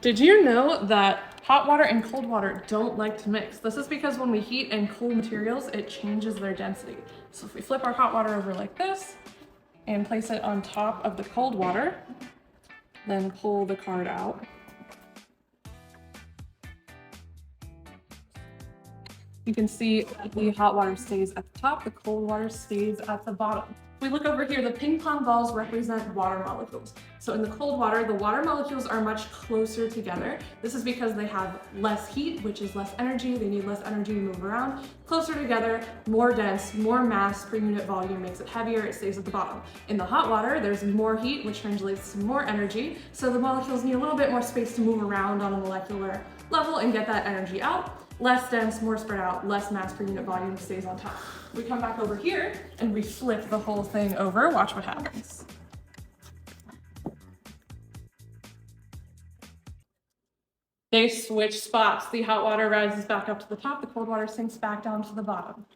Did you know that hot water and cold water don't like to mix? This is because when we heat and cool materials, it changes their density. So if we flip our hot water over like this and place it on top of the cold water, then pull the card out. You can see the hot water stays at the top, the cold water stays at the bottom. If we look over here, the ping pong balls represent water molecules. So in the cold water, the water molecules are much closer together. This is because they have less heat, which is less energy. They need less energy to move around. Closer together, more dense, more mass per unit volume makes it heavier, it stays at the bottom. In the hot water, there's more heat, which translates to more energy. So the molecules need a little bit more space to move around on a molecular level and get that energy out. Less dense, more spread out, less mass per unit volume stays on top. We come back over here and we flip the whole thing over. Watch what happens. They switch spots. The hot water rises back up to the top, the cold water sinks back down to the bottom.